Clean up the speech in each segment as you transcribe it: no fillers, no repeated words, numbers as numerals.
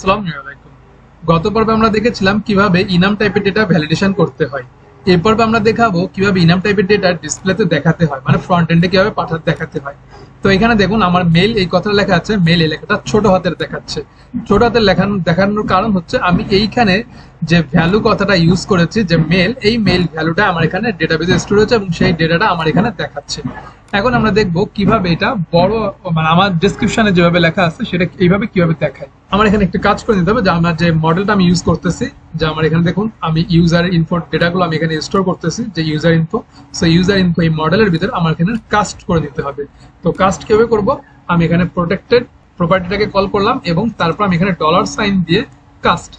আসসালামু আলাইকুম। গত পর্বে আমরা দেখেছিলাম কিভাবে ইনাম টাইপের ডেটা ভ্যালিডেশন করতে হয়। এই পর্বে আমরা দেখাবো কিভাবে ইনাম টাইপের ডেটা ডিসপ্লেতে দেখাতে হয়, মানে ফ্রন্ট এন্ডে কিভাবে পাঠাতে দেখাতে হয়। তো এখানে দেখুন আমার মেল এই কথাটা লেখা আছে, মেল এই লেখাটা ছোট হাতের দেখাচ্ছে। ছোট হাতের দেখানোর কারণ হচ্ছে আমি এইখানে যে ভ্যালু কথাটা ইউজ করেছি, যে মেল, এই মেল ভ্যালুটা আমার এখানে ডেটাবেজে স্টোর হচ্ছে এবং সেই ডেটাটা আমার এখানে দেখাচ্ছে। এখন আমরা দেখবো কিভাবে এটা বড়, মানে আমার ডেসক্রিপশনে যেভাবে লেখা আছে সেটা এইভাবে কিভাবে দেখায়। আমার এখানে একটা কাজ করে নিতে হবে, যে আমার যে মডেলটা আমি ইউজ করতেছি, যে আমার এখানে দেখুন আমি ইউজার ইনফো ডেটাগুলো আমি এখানে স্টোর করতেছি, যে user info. So user info এই মডেলের ভিতরে আমার এখানে কাস্ট করে দিতে হবে। তো কাস্ট কিভাবে করব, আমি এখানে প্রোটেক্টেড প্রপার্টিটাকে কল করলাম এবং তারপর আমি এখানে ডলার সাইন দিয়ে কাস্ট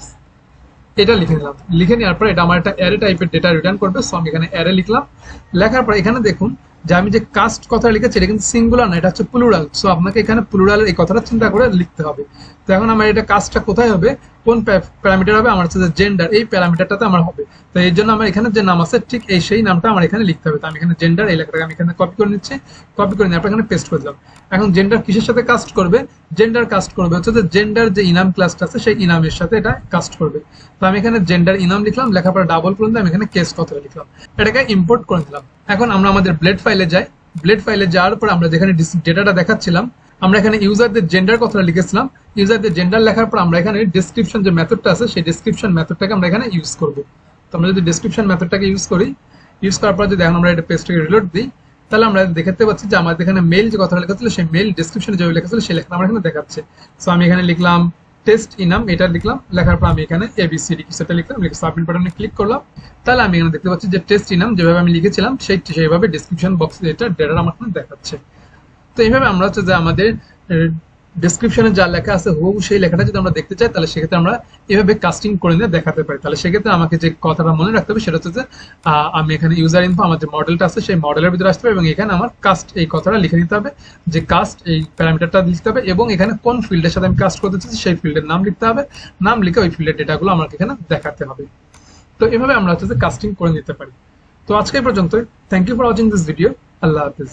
এটা লিখে নিলাম। লিখে নেওয়ার পর এটা আমার একটা অ্যারে টাইপের ডেটা রিটার্ন করবে। সো আমি এখানে অ্যারে লিখলাম। লেখার পর এখানে দেখুন যে আমি যে কাস্ট কথা লিখেছি এটা কিন্তু সিঙ্গুলার না, এটা হচ্ছে প্লুরাল। সো আপনাকে এখানে প্লুরালের এই কথাটা চিন্তা করে লিখতে হবে। তো এখন আমার এটা কাস্টটা কোথায় হবে, কোন প্যারামিটার হবে, আমার হচ্ছে যে জেন্ডার, এই প্যারামিটারটাতে আমার হবে। তো এই জন্য আমার এখানে যে নাম আছে ঠিক এই সেই নামটা আমার এখানে লিখতে হবে। তো আমি এখানে জেন্ডার এই লেখাটাকে আমি এখানে কপি করে নিচ্ছি। কপি করে নেওয়ার পর এখানে পেস্ট করে দিলাম। এখন জেন্ডার কিসের সাথে কাস্ট করবে, জেন্ডার কাস্ট করবে হচ্ছে যে জেন্ডার যে ইনাম ক্লাসটা আছে সেই ইনামের সাথে এটা কাস্ট করবে। তো আমি এখানে জেন্ডার ইনাম লিখলাম, লেখার পর ডাবল করে আমি এখানে কেস কথাটা লিখলাম, এটাকে ইম্পোর্ট করে দিলাম। এখন আমরা আমাদের ব্লেড ফাইলে যাই। ব্লেড ফাইলে যাওয়ার পর আমরা যেখানে ডেটাটা দেখাচ্ছিলাম, আমরা এখানে ইউজারদের জেন্ডার কথাটা লিখেছিলাম। ইউজারদের জেন্ডার লেখার পর আমরা এখানে ডেসক্রিপশন যে মেথডটা আছে সেই ডেসক্রিপশন মেথডটাকে আমরা এখানে ইউজ করব। তো আমরা যদি ডেসক্রিপশন মেথডটাকে ইউজ করি, ইউজ করার পর যদি এখন আমরা এটা পেজটাকে রিলোড দিই, তাহলে আমরা দেখতে পাচ্ছি যে আমাদের এখানে মেল যে কথাটা লেখা ছিল সেই মেল ডেসক্রিপশনে যে লেখা ছিল সেই লেখাটা আমরা এখানে দেখাচ্ছে। সো আমি এখানে লিখলাম টেস্ট ইনাম, এটা লিখলাম। লেখার পর আমি এখানে এবিসিডি কিছুটা লিখলাম, লিখে সাবমিট বাটনে ক্লিক করলাম। তাহলে আমি এখানে দেখতে পাচ্ছি যে টেস্ট ইনাম যেভাবে আমি লিখেছিলাম সেইভাবে ডেসক্রিপশন বক্সে এটা ডেটা আমার এখানে দেখাচ্ছে। তো এইভাবে আমরা হচ্ছে যে আমাদের ডেসক্রিপশনে যা লেখা আছে হুবহু সেই লেখাটা যদি আমরা দেখতে চাই, তাহলে সেক্ষেত্রে আমরা এভাবে কাস্টিং করে নিয়ে দেখাতে পারি। তাহলে সেক্ষেত্রে আমাকে যে কথাটা মনে রাখতে হবে সেটা হচ্ছে যে আমি এখানে ইউজার ইনফো আমার যে মডেলটা আছে সেই মডেলের ভিতরে আসতে হবে এবং এখানে আমার কাস্ট এই কথাটা লিখে নিতে হবে, যে কাস্ট এই প্যারামিটারটা লিখতে হবে এবং এখানে কোন ফিল্ডের সাথে আমি কাস্ট করতে চাচ্ছি সেই ফিল্ডের নাম লিখতে হবে। নাম লিখে ওই ফিল্ডের ডেটাগুলো আমাকে এখানে দেখাতে হবে। তো এভাবে আমরা হচ্ছে যে কাস্টিং করে নিতে পারি। তো আজকে এই পর্যন্ত। Thank you for watching this video. আল্লাহ হাফিজ।